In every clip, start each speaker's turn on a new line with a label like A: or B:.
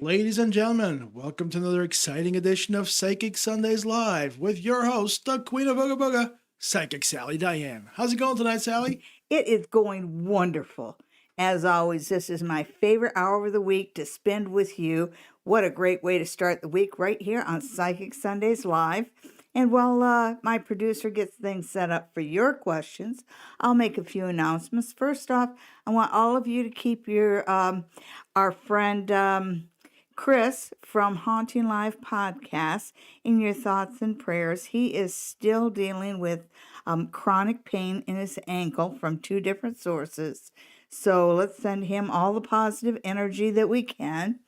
A: Ladies and gentlemen, welcome to another exciting edition of Psychic Sundays Live with your host, the Queen of Booga Booga, Psychic Sally Diane. How's it going tonight, Sally?
B: It is going wonderful. As always, this is my favorite hour of the week to spend with you. What a great way to start the week right here on Psychic Sundays Live. And while my producer gets things set up for your questions, I'll make a few announcements. First off, I want all of you to keep our friend Chris from Haunting Live Podcast in your thoughts and prayers. He is still dealing with chronic pain in his ankle from two different sources. So let's send him all the positive energy that we can.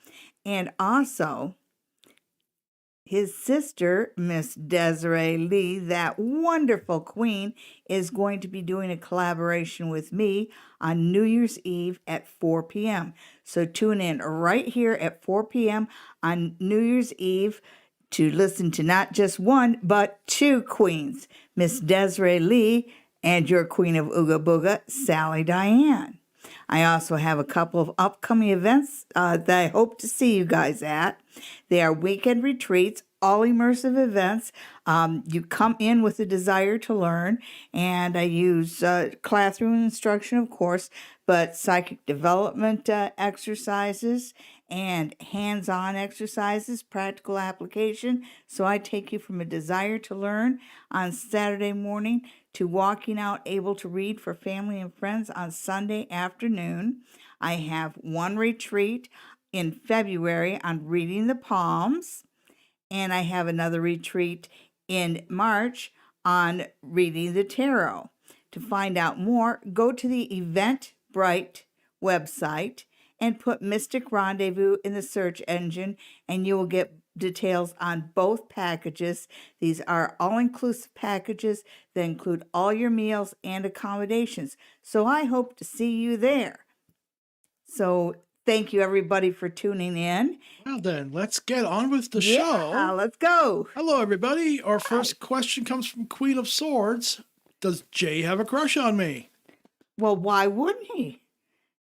B: And also, his sister, Miss Desiree Lee, that wonderful queen, is going to be doing a collaboration with me on New Year's Eve at 4 p.m. So tune in right here at 4 p.m. on New Year's Eve to listen to not just one, but two queens, Miss Desiree Lee and your queen of Ooga Booga, Sally Diane. I also have a couple of upcoming events that I hope to see you guys at. They are weekend retreats, all immersive events. You come in with a desire to learn, and I use classroom instruction, of course, but psychic development exercises and hands-on exercises, practical application. So I take you from a desire to learn on Saturday morning to walking out able to read for family and friends on Sunday afternoon. I have one retreat in February on reading the palms, and I have another retreat in March on reading the tarot. To find out more, go to the Eventbrite website and put Mystic Rendezvous in the search engine, and you will get details on both packages. These are all-inclusive packages that include all your meals and accommodations. So I hope to see you there. So thank you, everybody, for tuning in.
A: Well then, let's get on with the
B: Yeah,
A: show.
B: let's go.
A: Hello, everybody. Our first question comes from Queen of Swords. Does Jay have a crush on me?
B: Well, why wouldn't he?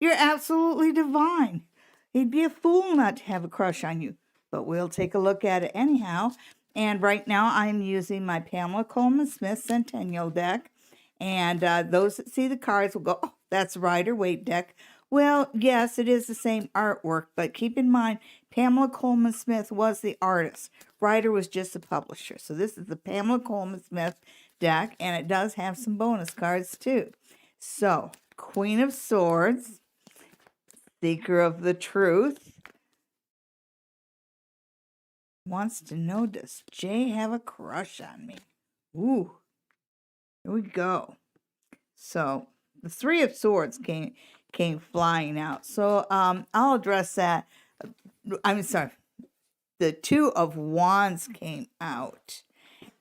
B: You're absolutely divine. He'd be a fool not to have a crush on you. But we'll take a look at it anyhow. And right now I'm using my Pamela Coleman Smith Centennial deck. And those that see the cards will go, oh, that's Rider-Waite deck. Well, yes, it is the same artwork, but keep in mind, Pamela Coleman Smith was the artist. Rider was just the publisher. So this is the Pamela Coleman Smith deck, and it does have some bonus cards too. So, Queen of Swords, Seeker of the Truth, wants to know, does Jay have a crush on me? Ooh, here we go. So, the Three of Swords came flying out. So, I'll address that. I'm sorry. The Two of Wands came out.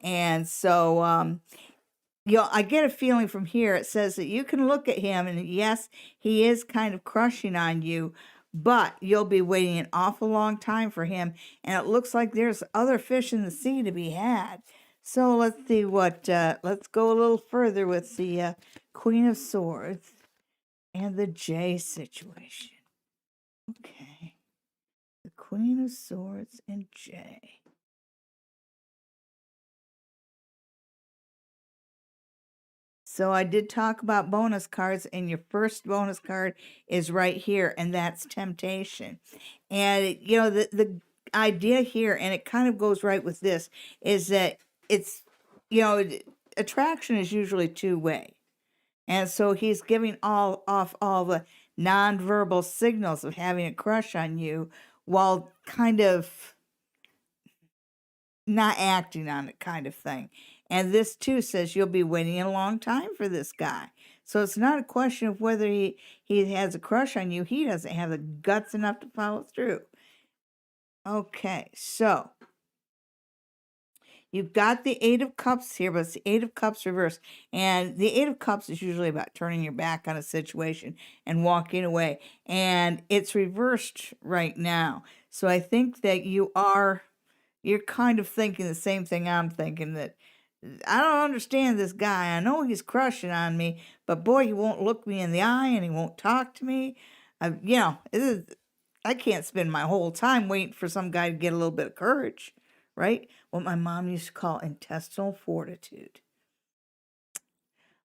B: And so, I get a feeling from here. It says that you can look at him, and yes, he is kind of crushing on you, but you'll be waiting an awful long time for him, and it looks like there's other fish in the sea to be had. So let's see let's go a little further with the Queen of Swords and the Jay situation. Okay. The Queen of Swords and Jay. So I did talk about bonus cards, and your first bonus card is right here, and that's temptation. And, the idea here, and it kind of goes right with this, is that it's, attraction is usually two-way. And so he's giving off all the nonverbal signals of having a crush on you while kind of not acting on it, kind of thing. And this too says you'll be waiting a long time for this guy. So it's not a question of whether he has a crush on you. He doesn't have the guts enough to follow through. Okay, so you've got the Eight of Cups here, but it's the Eight of Cups reversed. And the Eight of Cups is usually about turning your back on a situation and walking away. And it's reversed right now. So I think that you're kind of thinking the same thing I'm thinking, that I don't understand this guy. I know he's crushing on me, but boy, he won't look me in the eye and he won't talk to me. I can't spend my whole time waiting for some guy to get a little bit of courage, right? What my mom used to call intestinal fortitude.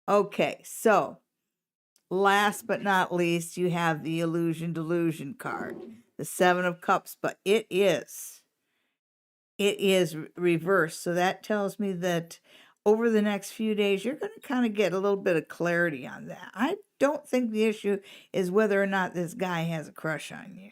B: Okay, so last but not least, you have the illusion delusion card, the Seven of Cups, but it is reversed. So that tells me that over the next few days, you're going to kind of get a little bit of clarity on that. I don't think the issue is whether or not this guy has a crush on you.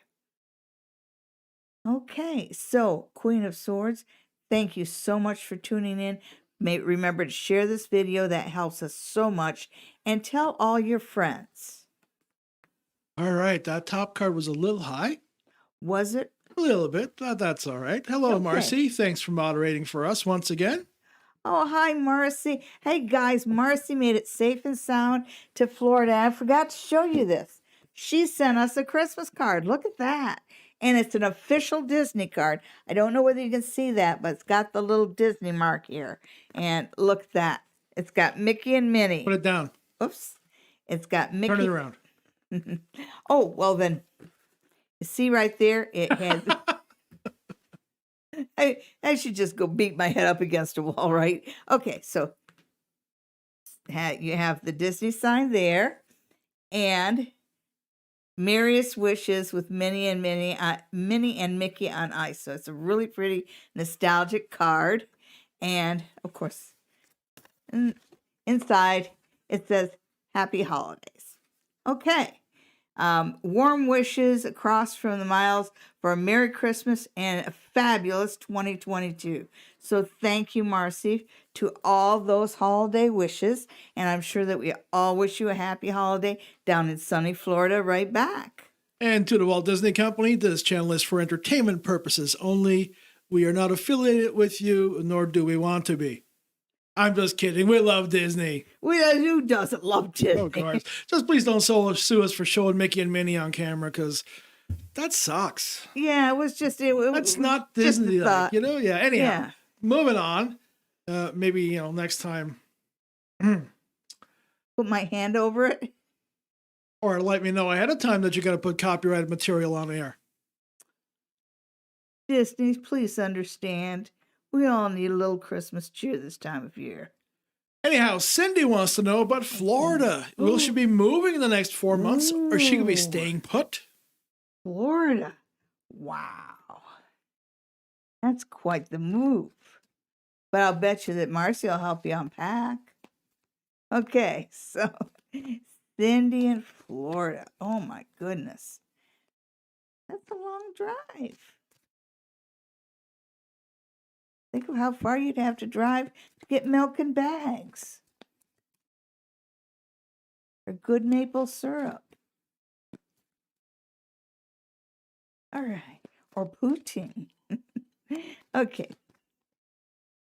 B: Okay, so Queen of Swords, thank you so much for tuning in. Remember to share this video. That helps us so much. And tell all your friends.
A: All right, that top card was a little high.
B: Was it?
A: A little bit, but that's all right. Hello,
B: Okay.
A: Marcy. Thanks for moderating for us once again.
B: Oh, hi, Marcy. Hey, guys, Marcy made it safe and sound to Florida. I forgot to show you this. She sent us a Christmas card. Look at that. And it's an official Disney card. I don't know whether you can see that, but it's got the little Disney mark here. And look at that. It's got Mickey and Minnie.
A: Put it down.
B: Oops. It's got Mickey.
A: Turn it around.
B: Oh, well then. You see right there? It has... I should just go beat my head up against a wall, right? Okay, so you have the Disney sign there, and Merriest Wishes with Minnie and Mickey on ice. So it's a really pretty nostalgic card, and of course, inside it says Happy Holidays. Okay. Warm wishes across from the miles for a Merry Christmas and a fabulous 2022. So thank you, Marcy, to all those holiday wishes. And I'm sure that we all wish you a happy holiday down in sunny Florida right back.
A: And to the Walt Disney Company, this channel is for entertainment purposes only. We are not affiliated with you, nor do we want to be. I'm just kidding. We love Disney.
B: Who doesn't love Disney?
A: Of course. Just please don't sue us for showing Mickey and Minnie on camera, because that sucks.
B: Yeah, it was just...
A: That's not Disney, like, you know? Yeah, anyhow.
B: Yeah.
A: Moving on. Maybe, next time.
B: Put my hand over it.
A: Or let me know ahead of time that you're going to put copyrighted material on air.
B: Disney, please understand. We all need a little Christmas cheer this time of year.
A: Anyhow, Cindy wants to know about Florida.
B: Ooh.
A: Will she be moving in the next 4 months, or is she going to be
B: Ooh.
A: staying put?
B: Florida. Wow. That's quite the move. But I'll bet you that Marcy will help you unpack. Okay, so Cindy in Florida. Oh my goodness. That's a long drive. Think of how far you'd have to drive to get milk and bags. Or good maple syrup. All right. Or poutine. Okay.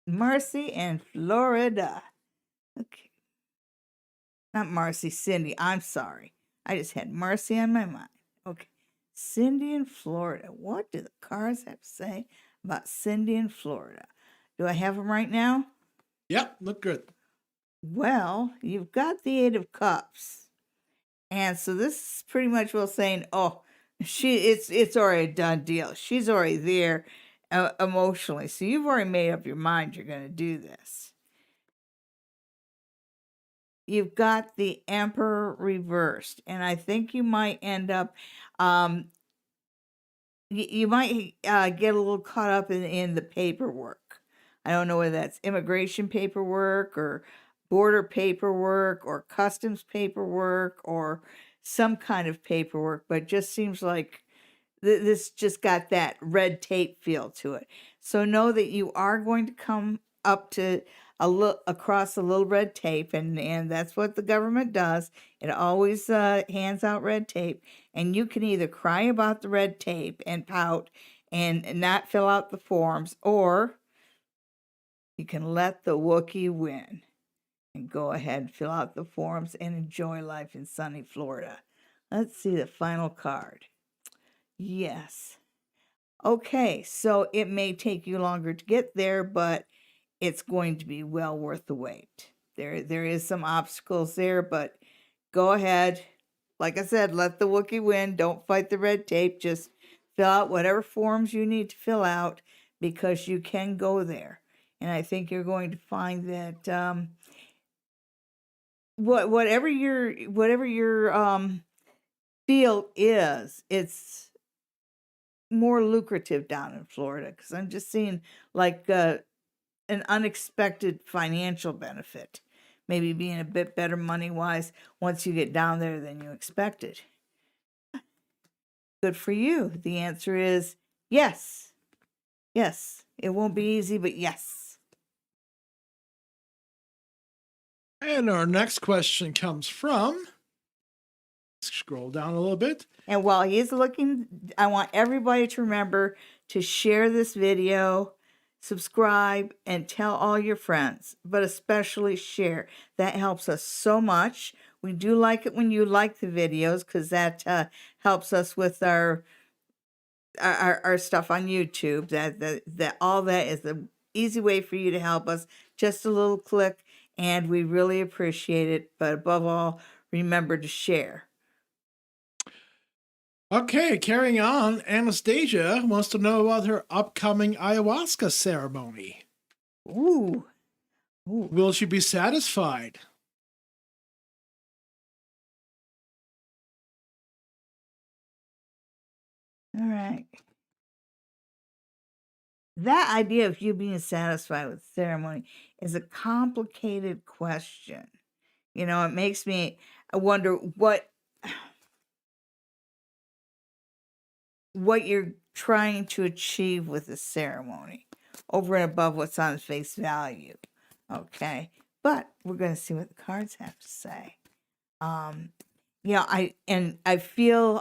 B: Marcy and Florida. Okay. Not Marcy, Cindy. I'm sorry. I just had Marcy on my mind. Okay. Cindy in Florida. What do the cards have to say about Cindy in Florida? Do I have them right now?
A: Yep, look good.
B: Well, you've got the Eight of Cups. And so this is pretty much well saying, oh, it's already a done deal. She's already there emotionally. So you've already made up your mind you're going to do this. You've got the Emperor reversed. And I think you might end up... you might get a little caught up in the paperwork. I don't know whether that's immigration paperwork or border paperwork or customs paperwork or some kind of paperwork, but it just seems like this just got that red tape feel to it. So know that you are going to come up to across a little red tape, and that's what the government does. It always hands out red tape, and you can either cry about the red tape and pout and not fill out the forms, or you can let the Wookiee win and go ahead and fill out the forms and enjoy life in sunny Florida. Let's see the final card. Yes. Okay, so it may take you longer to get there, but it's going to be well worth the wait. There is some obstacles there, but go ahead. Like I said, let the Wookiee win. Don't fight the red tape. Just fill out whatever forms you need to fill out because you can go there. And I think you're going to find that whatever your field is, it's more lucrative down in Florida because I'm just seeing like an unexpected financial benefit, maybe being a bit better money wise once you get down there than you expected. Good for you. The answer is yes. Yes. It won't be easy, but yes.
A: And our next question comes from, scroll down a little bit.
B: And while he's looking, I want everybody to remember to share this video, subscribe, and tell all your friends, but especially share. That helps us so much. We do like it when you like the videos because that helps us with our stuff on YouTube. That all that is the easy way for you to help us. Just a little click, and we really appreciate it. But above all, remember to share.
A: Okay, carrying on, Anastasia wants to know about her upcoming ayahuasca ceremony.
B: Ooh.
A: Will she be satisfied?
B: All right. That idea of you being satisfied with ceremony is a complicated question. You know, it makes me wonder what you're trying to achieve with the ceremony over and above what's on face value. Okay. But we're going to see what the cards have to say. I feel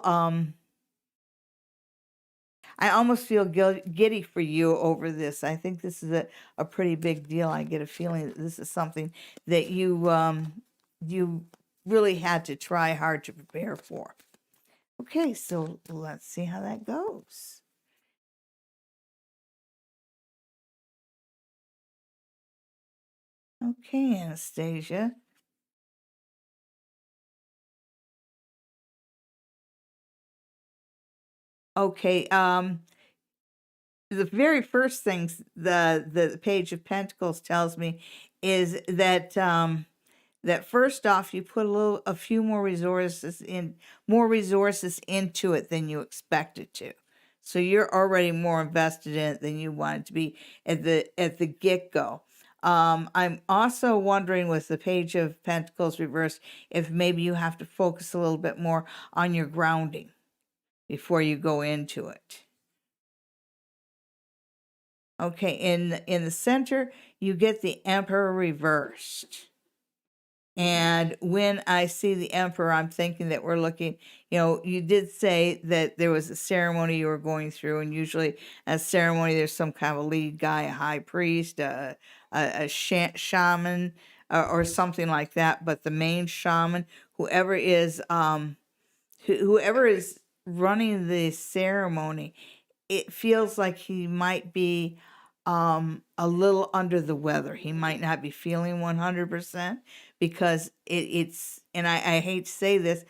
B: I almost feel giddy for you over this. I think this is a pretty big deal. I get a feeling that this is something that you really had to try hard to prepare for. Okay, so let's see how that goes. Okay, Anastasia. Okay, the very first things the Page of Pentacles tells me is that that first off you put a few more resources into it than you expected to. So you're already more invested in it than you wanted to be at the get-go. I'm also wondering with the Page of Pentacles reversed if maybe you have to focus a little bit more on your grounding before you go into it. Okay, in the center, you get the Emperor reversed. And when I see the Emperor, I'm thinking that we're looking, you did say that there was a ceremony you were going through, and usually at a ceremony, there's some kind of a lead guy, a high priest, a shaman, or something like that. But the main shaman, whoever is running the ceremony, it feels like he might be a little under the weather. He might not be feeling 100% because it's, and I hate to say this,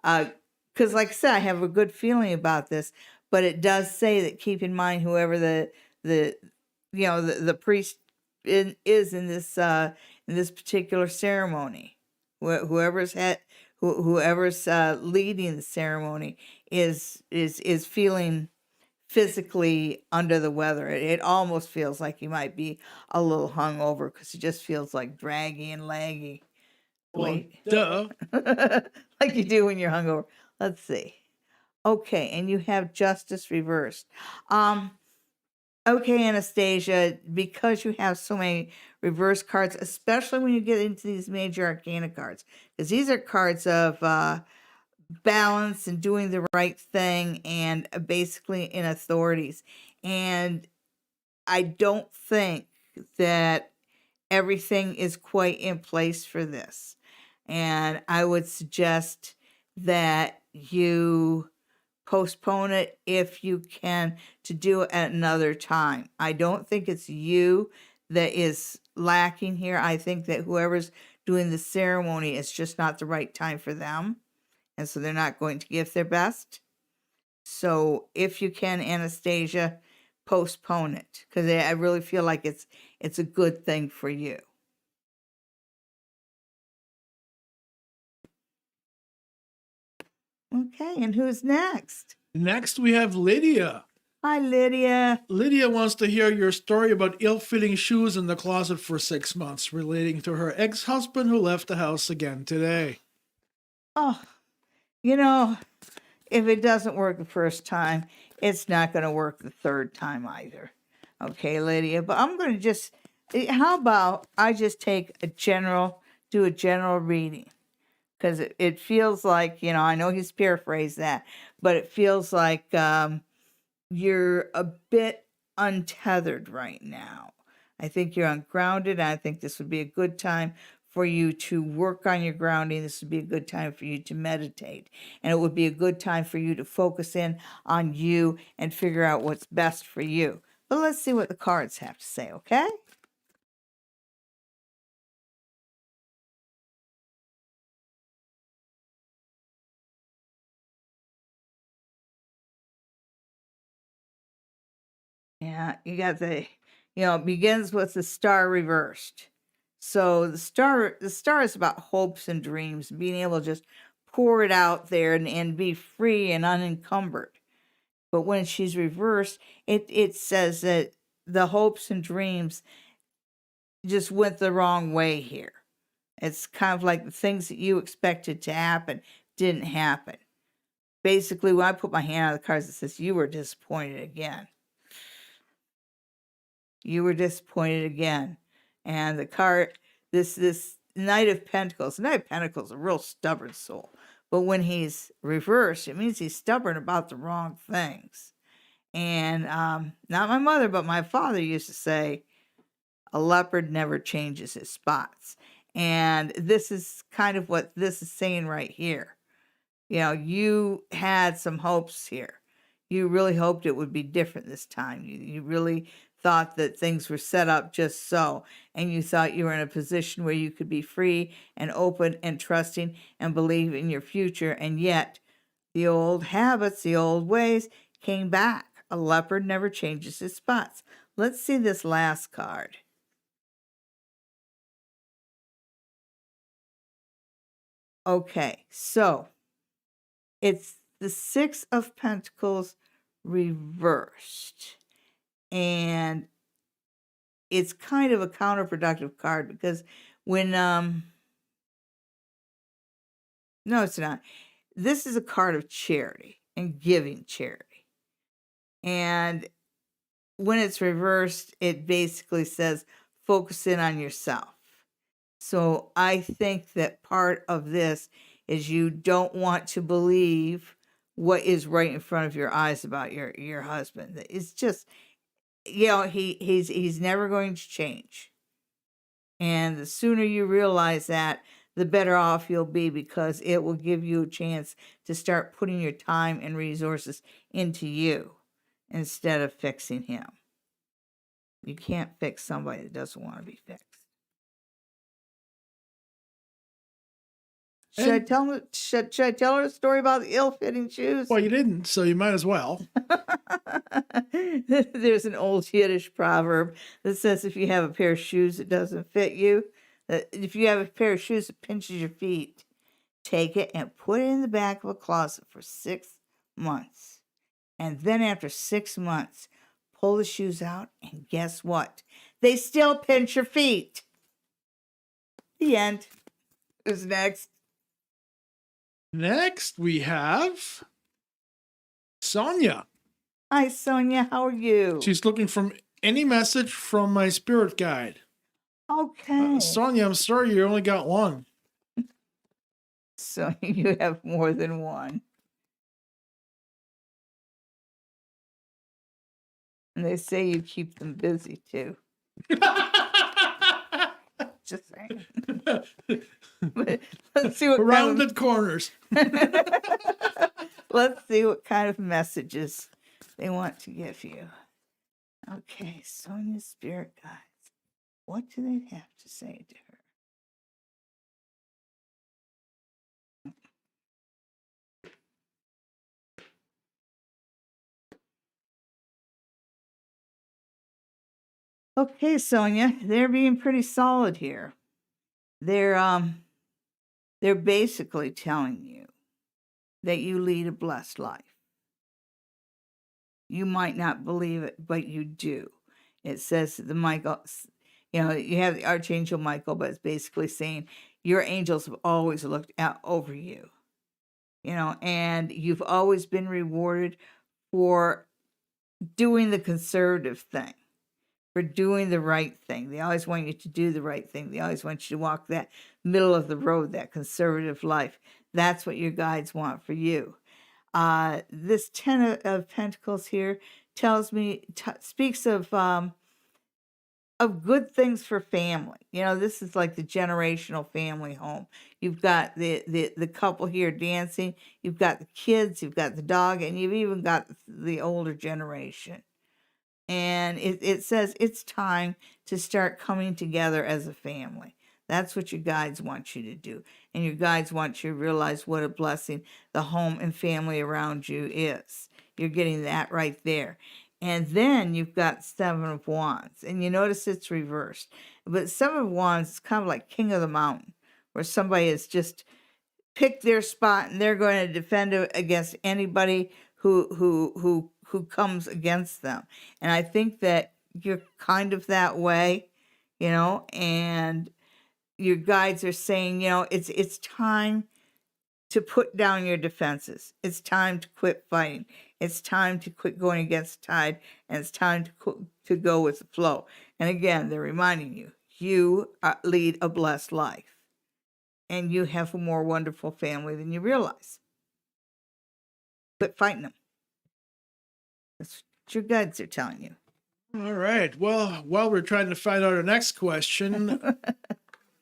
B: because like I said, I have a good feeling about this, but it does say that keep in mind whoever the priest is in this particular ceremony, whoever's leading the ceremony is feeling physically under the weather. It almost feels like he might be a little hungover because he just feels like draggy and laggy. Wait.
A: Duh.
B: Like you do when you're hungover. Let's see. Okay, and you have Justice reversed. Okay, Anastasia, because you have so many reverse cards, especially when you get into these major arcana cards, because these are cards of balance and doing the right thing and basically in authorities. And I don't think that everything is quite in place for this. And I would suggest that you postpone it if you can to do it at another time. I don't think it's you that is lacking here. I think that whoever's doing the ceremony, it's just not the right time for them. And so they're not going to give their best. So if you can, Anastasia, postpone it because I really feel like it's a good thing for you. Okay, and who's next?
A: Next, we have Lydia.
B: Hi, Lydia.
A: Lydia wants to hear your story about ill-fitting shoes in the closet for 6 months, relating to her ex-husband who left the house again today.
B: Oh, you know, if it doesn't work the first time, it's not going to work the third time either. Okay, Lydia, but I'm going to how about I just do a general reading? Because it feels like, I know he's paraphrased that, but it feels like you're a bit untethered right now. I think you're ungrounded. I think this would be a good time for you to work on your grounding. This would be a good time for you to meditate. And it would be a good time for you to focus in on you and figure out what's best for you. But let's see what the cards have to say, okay? Yeah, you got it begins with the star reversed. So the star is about hopes and dreams, being able to just pour it out there and be free and unencumbered. But when she's reversed, it says that the hopes and dreams just went the wrong way here. It's kind of like the things that you expected to happen didn't happen. Basically, when I put my hand on the cards, it says you were disappointed again. You were disappointed again. And the card, this Knight of Pentacles, the Knight of Pentacles is a real stubborn soul. But when he's reversed, it means he's stubborn about the wrong things. And not my mother, but my father used to say, a leopard never changes his spots. And this is kind of what this is saying right here. You had some hopes here. You really hoped it would be different this time. You really thought that things were set up just so. And you thought you were in a position where you could be free and open and trusting and believe in your future. And yet, the old habits, the old ways came back. A leopard never changes his spots. Let's see this last card. Okay, so it's the Six of Pentacles reversed. And it's kind of a counterproductive card because when no, it's not. This is a card of charity and giving charity. And when it's reversed, it basically says focus in on yourself. So I think that part of this is you don't want to believe what is right in front of your eyes about your husband. It's just he's never going to change. And the sooner you realize that, the better off you'll be because it will give you a chance to start putting your time and resources into you instead of fixing him. You can't fix somebody that doesn't want to be fixed. Should I tell her a story about the ill-fitting shoes?
A: Well, you didn't, so you might as well.
B: There's an old Yiddish proverb that says if you have a pair of shoes that doesn't fit you, that if you have a pair of shoes that pinches your feet, take it and put it in the back of a closet for 6 months. And then after 6 months, pull the shoes out and guess what? They still pinch your feet. The end. Who's next?
A: Next, we have Sonia.
B: Hi, Sonia. How are you?
A: She's looking for any message from my spirit guide.
B: Okay.
A: Sonia, I'm sorry you only got one.
B: So you have more than one. And they say you keep them busy too. Just saying. But let's see what
A: Rounded corners.
B: Let's see what kind of messages they want to give you. Okay, Sonia's spirit guides. What do they have to say to her? Okay, Sonia, they're being pretty solid here. They're basically telling you that you lead a blessed life. You might not believe it, but you do. It says that the Michael, you have the Archangel Michael, but it's basically saying your angels have always looked out over you, and you've always been rewarded for doing the conservative thing, for doing the right thing. They always want you to do the right thing. They always want you to walk that middle of the road, that conservative life. That's what your guides want for you. This Ten of Pentacles here tells me, speaks of good things for family. This is like the generational family home. You've got the couple here dancing. You've got the kids. You've got the dog, and you've even got the older generation. And it says it's time to start coming together as a family. That's what your guides want you to do. And your guides want you to realize what a blessing the home and family around you is. You're getting that right there. And then you've got Seven of Wands. And you notice it's reversed. But Seven of Wands is kind of like King of the Mountain, where somebody has just picked their spot and they're going to defend against anybody who comes against them. And I think that you're kind of that way, and your guides are saying, it's time to put down your defenses. It's time to quit fighting. It's time to quit going against the tide, and it's time to go with the flow. And again, they're reminding you, you lead a blessed life, and you have a more wonderful family than you realize. Quit fighting them. That's what your guides are telling you.
A: All right. Well, while we're trying to find out our next question,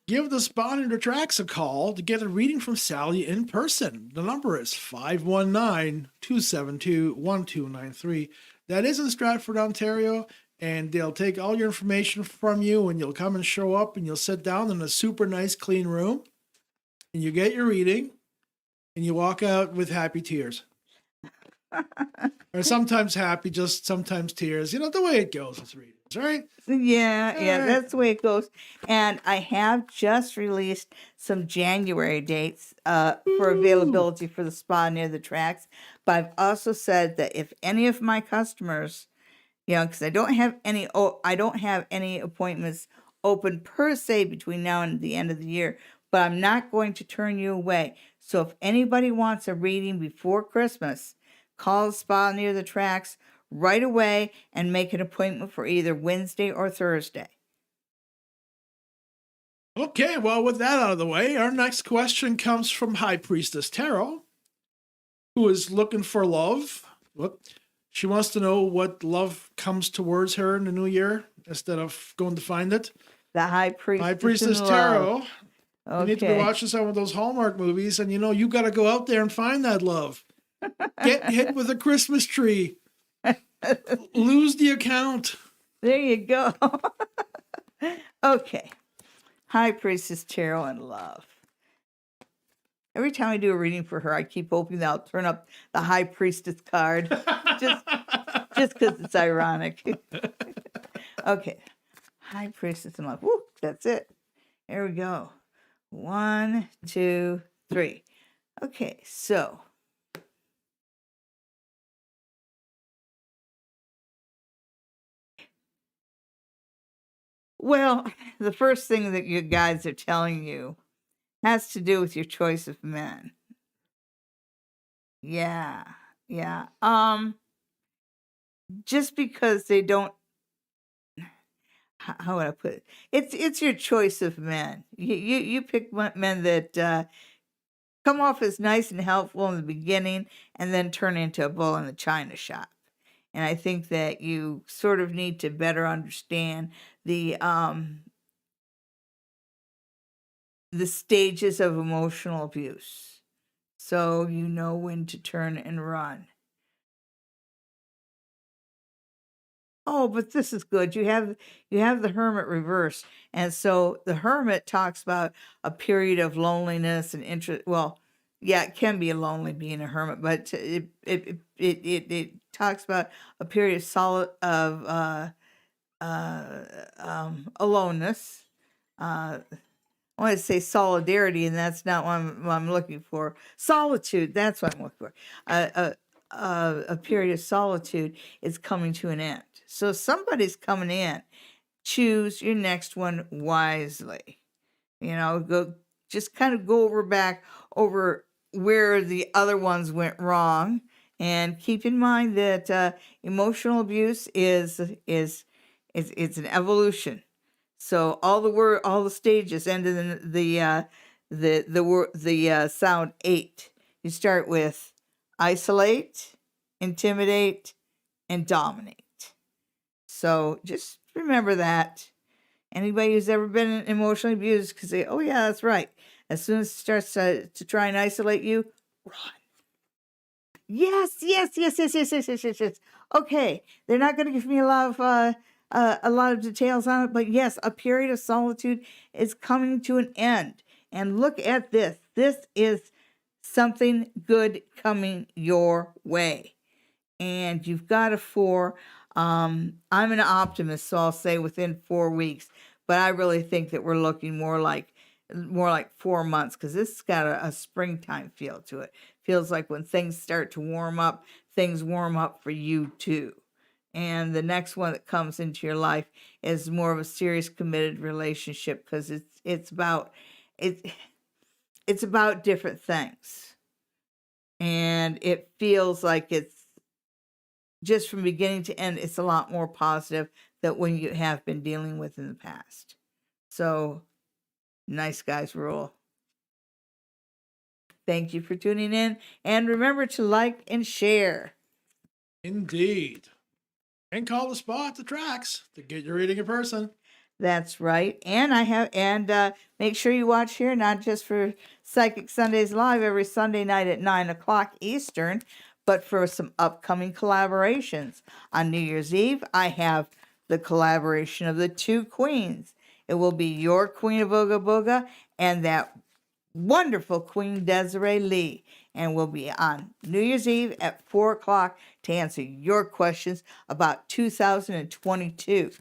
A: give the Spawn and the Tracks a call to get a reading from Sally in person. The number is 519-272-1293. That is in Stratford, Ontario, and they'll take all your information from you, and you'll come and show up, and you'll sit down in a super nice, clean room, and you get your reading, and you walk out with happy tears. Or sometimes happy, just sometimes tears. The way it goes with readings, right?
B: Yeah,
A: Right.
B: that's the way it goes. And I have just released some January dates for availability for the spa near the tracks. But I've also said that if any of my customers, because I don't have any appointments open per se between now and the end of the year, but I'm not going to turn you away. So if anybody wants a reading before Christmas, call the spa near the tracks right away and make an appointment for either Wednesday or Thursday.
A: Okay, well, with that out of the way, our next question comes from High Priestess Tarot, who is looking for love. She wants to know what love comes towards her in the new year instead of going to find it.
B: The High Priestess,
A: High Priestess
B: in
A: Tarot.
B: love. Okay.
A: You need to be watching some of those Hallmark movies, and you got to go out there and find that love. Get hit with a Christmas tree. Lose the account.
B: There you go. Okay. High Priestess Tarot in love. Every time I do a reading for her, I keep hoping that I'll turn up the High Priestess card. just because it's ironic. Okay. High Priestess in love. Woo, that's it. There we go. 1, 2, 3. Okay, so well, the first thing that your guides are telling you has to do with your choice of men. Yeah. Just because they don't, how would I put it? It's your choice of men. You pick men that come off as nice and helpful in the beginning and then turn into a bull in the china shop. And I think that you sort of need to better understand the stages of emotional abuse, so you know when to turn and run. Oh, but this is good. You have the Hermit reversed, and so the Hermit talks about a period of loneliness and interest. Well, yeah, it can be lonely being a hermit, but it talks about a period of aloneness. Uh, I want to say solidarity, and that's not what I'm looking for. Solitude, that's what I'm looking for. A period of solitude is coming to an end. So somebody's coming in. Choose your next one wisely. Go just kind of go over where the other ones went wrong, and keep in mind that emotional abuse is it's an evolution. So all the stages end in the sound 8. You start with isolate, intimidate, and dominate. So just remember that. Anybody who's ever been emotionally abused can say, "Oh yeah, that's right." As soon as it starts to try and isolate you, run. Yes, yes, yes, yes, yes, yes, yes, yes, yes. Okay, they're not going to give me a lot of details on it, but yes, a period of solitude is coming to an end. And look at this. This is something good coming your way, and you've got a 4. I'm an optimist, so I'll say within 4 weeks, but I really think that we're looking more like 4 months, because this has got a springtime feel to it. Feels like when things start to warm up, things warm up for you too. And the next one that comes into your life is more of a serious, committed relationship, because it it's about different things, and it feels like it's just from beginning to end, it's a lot more positive than when you have been dealing with in the past. So, nice guys rule. Thank you for tuning in, and remember to like and share.
A: Indeed. And call the spot at the tracks to get your reading in person.
B: That's right. And make sure you watch here, not just for Psychic Sundays Live every Sunday night at 9 o'clock Eastern, but for some upcoming collaborations. On New Year's Eve, I have the collaboration of the two queens. It will be your Queen of Ooga Booga and that wonderful Queen Desiree Lee. And we'll be on New Year's Eve at 4 o'clock to answer your questions about 2022.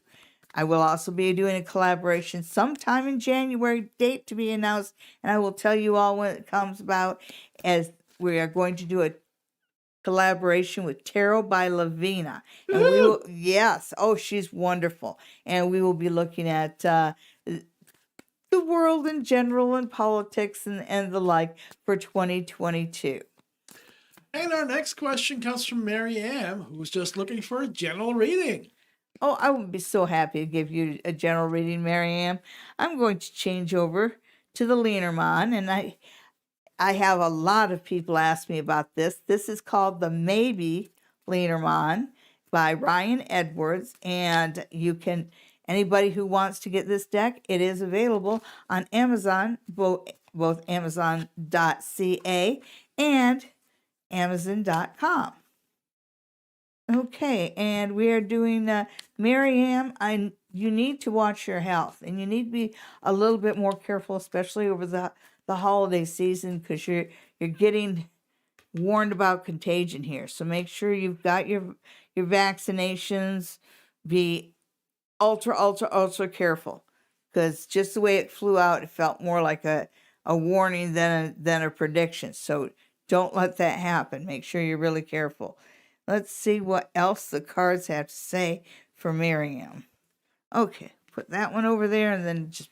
B: I will also be doing a collaboration sometime in January, date to be announced, and I will tell you all when it comes about, as we are going to do a collaboration with Tarot by Lavina. And we will, yes, oh, she's wonderful. And we will be looking at the world in general and politics and the like for 2022.
A: And our next question comes from Mary Ann, who's just looking for a general reading.
B: Oh, I would be so happy to give you a general reading, Marianne. I'm going to change over to the Lenormand, and I have a lot of people ask me about this. This is called the Maybe Lenormand by Ryan Edwards, and anybody who wants to get this deck, it is available on Amazon, both Amazon.ca and Amazon.com. Okay, and we are doing Maryam. You need to watch your health, and you need to be a little bit more careful, especially over the holiday season, because you're getting warned about contagion here. So make sure you've got your vaccinations. Be ultra ultra ultra careful, because just the way it flew out, it felt more like a warning than a prediction. So don't let that happen. Make sure you're really careful. Let's see what else the cards have to say for Miriam. Okay, put that one over there, and then just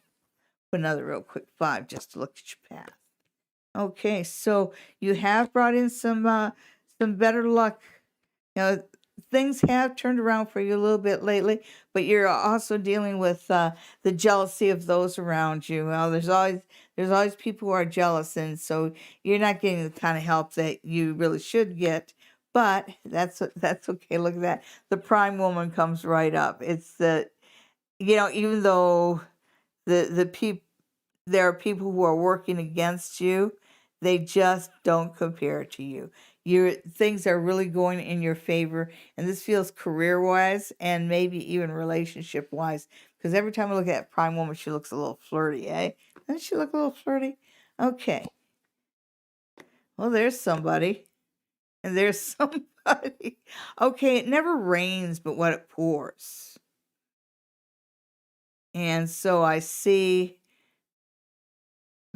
B: put another real quick 5 just to look at your path. Okay, so you have brought in some better luck. Things have turned around for you a little bit lately, but you're also dealing with the jealousy of those around you. Well, there's always people who are jealous, and so you're not getting the kind of help that you really should get. But that's okay. Look at that. The prime woman comes right up. It's even though there are people who are working against you, they just don't compare to you. Things are really going in your favor, and this feels career-wise and maybe even relationship-wise. Because every time I look at that prime woman, she looks a little flirty, eh? Doesn't she look a little flirty? Okay. Well, there's somebody. And there's somebody. Okay, it never rains but what it pours. And so I see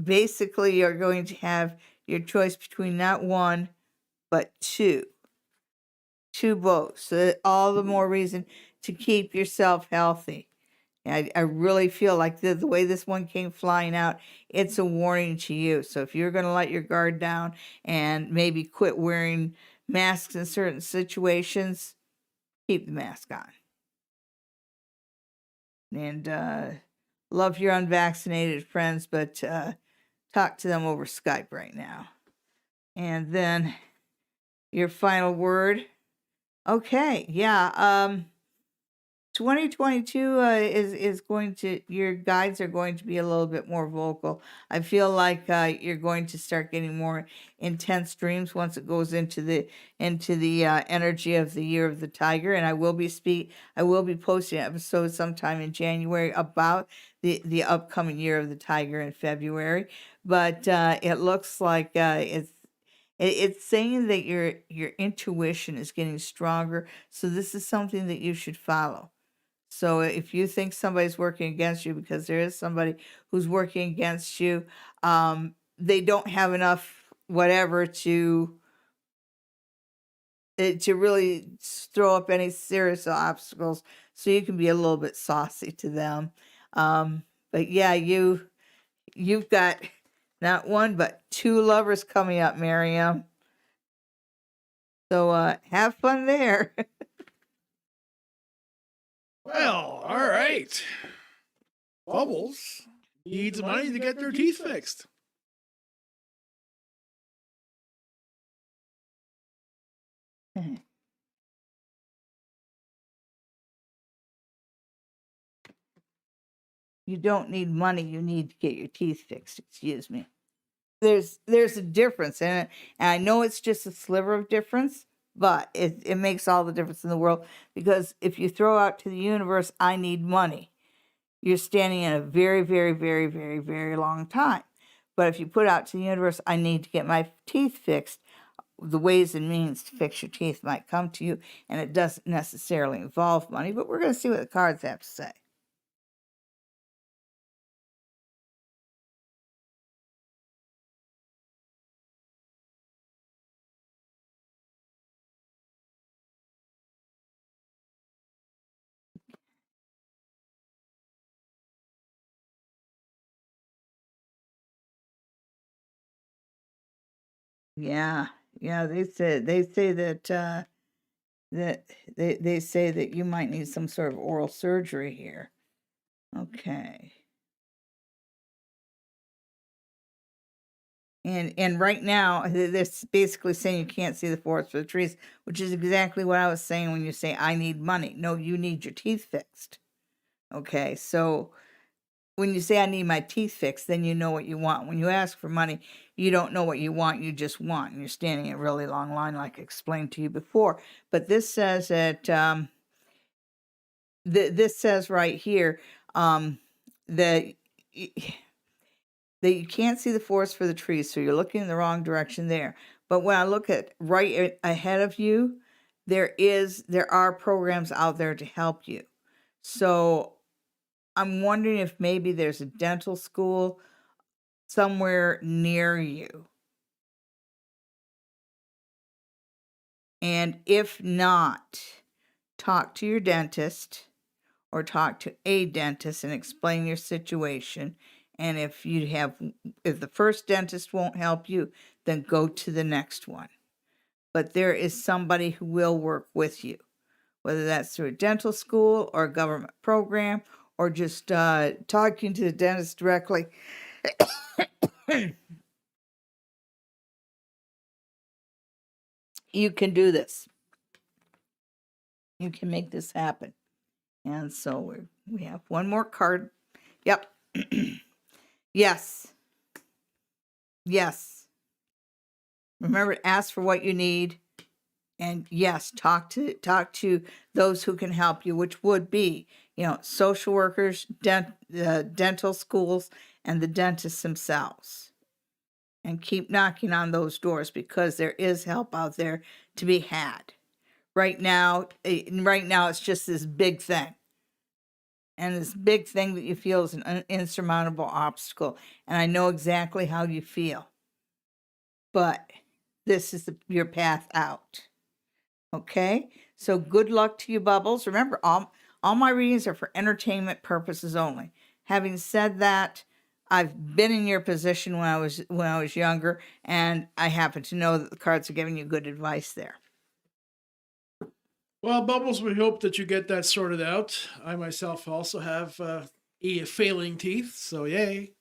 B: basically you're going to have your choice between not one, but two bows. So all the more reason to keep yourself healthy. I really feel like the way this one came flying out, it's a warning to you. So if you're going to let your guard down and maybe quit wearing masks in certain situations, keep the mask on. And love your unvaccinated friends, but talk to them over Skype right now. And then your final word. Okay, yeah. 2022 is going to, your guides are going to be a little bit more vocal. I feel like you're going to start getting more intense dreams once it goes into the energy of the year of the tiger. And I will be posting an episode sometime in January about the upcoming year of the tiger in February. But it looks like it's saying that your intuition is getting stronger. So this is something that you should follow. So if you think somebody's working against you, because there is somebody who's working against you, they don't have enough whatever to really throw up any serious obstacles. So you can be a little bit saucy to them. But yeah, you've got not one but two lovers coming up, Miriam. So have fun there.
A: Well, all right. Bubbles needs money to get their teeth fixed.
B: You don't need money, you need to get your teeth fixed, excuse me. There's a difference in it, and I know it's just a sliver of difference, but it makes all the difference in the world, because if you throw out to the universe, I need money, you're standing in a very, very, very, very, very long time. But if you put out to the universe, I need to get my teeth fixed, the ways and means to fix your teeth might come to you, and it doesn't necessarily involve money, but we're going to see what the cards have to say. Yeah, yeah, they say that that they say that you might need some sort of oral surgery here. Okay. And right now this basically saying you can't see the forest for the trees, which is exactly what I was saying when you say I need money. No, you need your teeth fixed. Okay. So when you say I need my teeth fixed, then you know what you want. When you ask for money, you don't know what you want, you just want. And you're standing in a really long line like I explained to you before. But this says that this says right here that that you can't see the forest for the trees, so you're looking in the wrong direction there. But when I look at right ahead of you, there are programs out there to help you. So I'm wondering if maybe there's a dental school somewhere near you. And if not, talk to your dentist or talk to a dentist and explain your situation. And if the first dentist won't help you, then go to the next one. But there is somebody who will work with you, whether that's through a dental school or a government program or just talking to the dentist directly. You can do this. You can make this happen. And so we have one more card. Yep. Yes. Yes. Remember to ask for what you need. And yes, talk to those who can help you, which would be, social workers, dental schools, and the dentists themselves. And keep knocking on those doors, because there is help out there to be had. Right now it's just this big thing. and this big thing that you feel is an insurmountable obstacle. And I know exactly how you feel, but this is your path out. Okay? So good luck to you, Bubbles. Remember, all my readings are for entertainment purposes only. Having said that, I've been in your position when I was younger, and I happen to know that the cards are giving you good advice there.
A: Well, Bubbles, we hope that you get that sorted out. I myself also have failing teeth, so yay.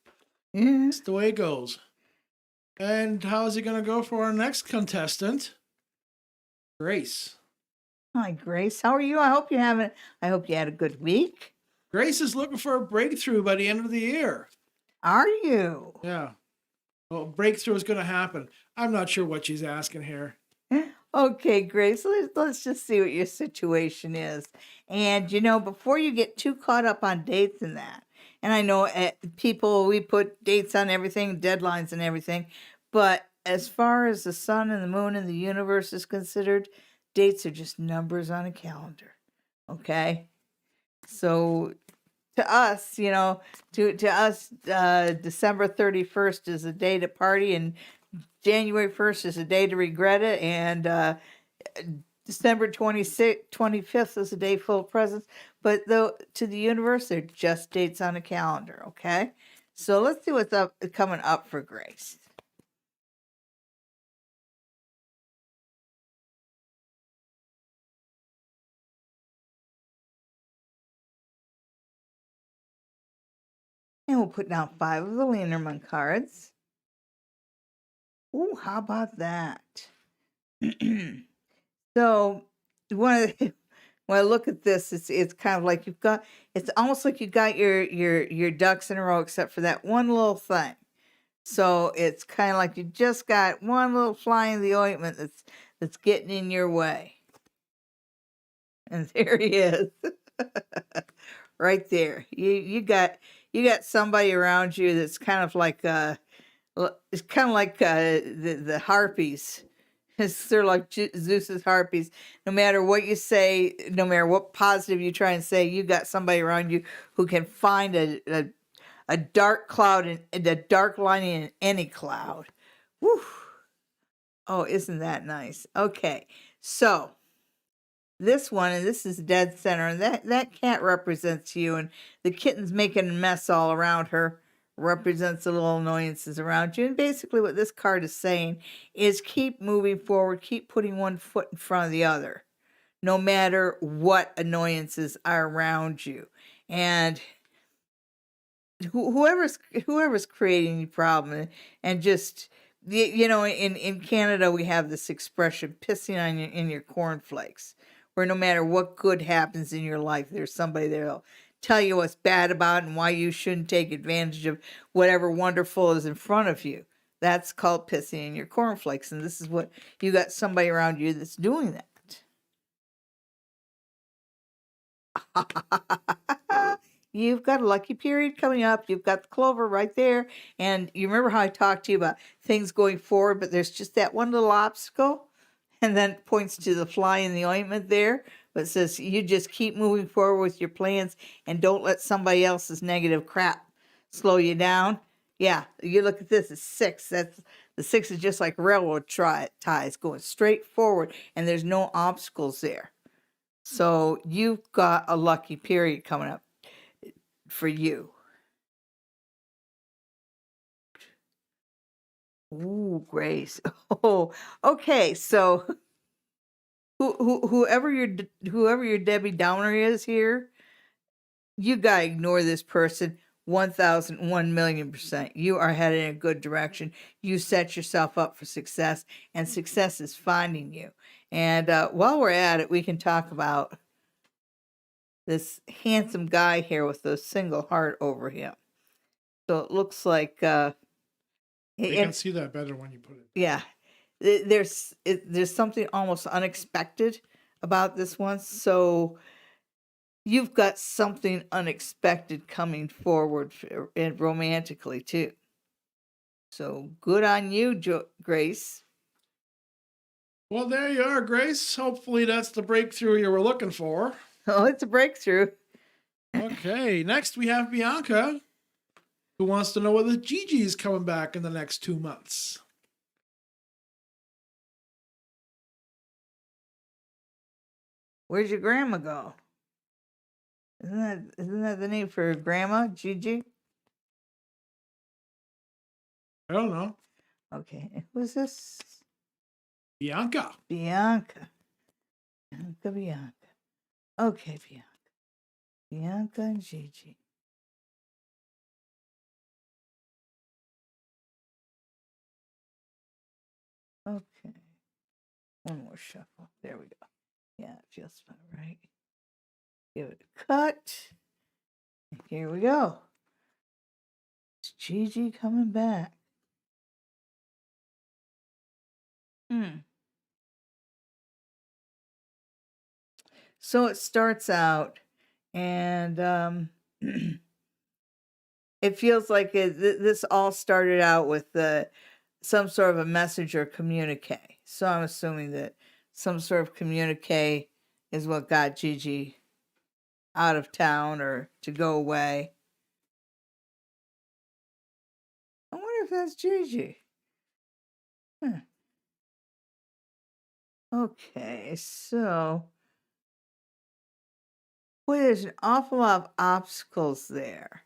B: Yeah.
A: That's the way it goes. And how's it going to go for our next contestant? Grace.
B: Hi, Grace. How are you? I hope you had a good week.
A: Grace is looking for a breakthrough by the end of the year.
B: Are you?
A: Yeah. Well, breakthrough is going to happen. I'm not sure what she's asking here.
B: Okay, Grace, let's just see what your situation is. And, before you get too caught up on dates and that, and I know people, we put dates on everything, deadlines and everything, but as far as the sun and the moon and the universe is considered, dates are just numbers on a calendar. Okay? So to us, to us, December 31st is a day to party, and January 1st is a day to regret it, and December 25th is a day full of presents. But though to the universe, they're just dates on a calendar, okay? So let's see what's coming up for Grace. And we'll put down 5 of the Lenormand cards. Ooh, how about that? So one of the, when I look at this, it's kind of like it's almost like you got your ducks in a row, except for that one little thing. So it's kind of like you just got one little fly in the ointment that's getting in your way. And there he is. Right there. You got somebody around you that's kind of like it's kind of like the harpies. They're like Zeus's harpies. No matter what you say, no matter what positive you try and say, you got somebody around you who can find a dark cloud and a dark lining in any cloud. Whew. Oh, isn't that nice? Okay, so this one, and this is dead center, and that cat represents you, and the kitten's making a mess all around her represents the little annoyances around you. And basically what this card is saying is keep moving forward, keep putting one foot in front of the other, no matter what annoyances are around you. And whoever's creating the problem, and just in Canada we have this expression, pissing on in your cornflakes, where no matter what good happens in your life, there's somebody that'll tell you what's bad about it and why you shouldn't take advantage of whatever wonderful is in front of you. That's called pissing in your cornflakes, and this is what you got somebody around you that's doing that. You've got a lucky period coming up. You've got the clover right there. And you remember how I talked to you about things going forward, but there's just that one little obstacle? And then it points to the fly in the ointment there. But it says you just keep moving forward with your plans and don't let somebody else's negative crap slow you down. Yeah, you look at this, it's 6. The 6 is just like railroad ties going straight forward, and there's no obstacles there. So you've got a lucky period coming up for you. Ooh, Grace. Oh, okay. So whoever your Debbie Downer is here, you gotta ignore this person 1,001,000,000%. You are headed in a good direction. You set yourself up for success, and success is finding you. And while we're at it, we can talk about this handsome guy here with the single heart over him. So it looks like
A: You can see that better when you put it.
B: yeah, there's something almost unexpected about this one. So you've got something unexpected coming forward, and romantically too. So good on you, Grace.
A: Well, there you are, Grace. Hopefully that's the breakthrough you were looking for.
B: Oh, it's a breakthrough.
A: Okay, next we have Bianca, who wants to know whether Gigi's coming back in the next 2 months.
B: Where'd your grandma go? Isn't that the name for grandma, Gigi?
A: I don't know.
B: Okay, who's this?
A: Bianca.
B: Bianca. Bianca. Okay, Bianca. Bianca and Gigi. Okay. One more shuffle. There we go. Yeah, it feels about right. Give it a cut. Here we go. Is Gigi coming back? So it starts out, and it feels like this all started out with some sort of a message or communique. So I'm assuming that some sort of communique is what got Gigi out of town or to go away. I wonder if that's Gigi. Okay, so boy, there's an awful lot of obstacles there,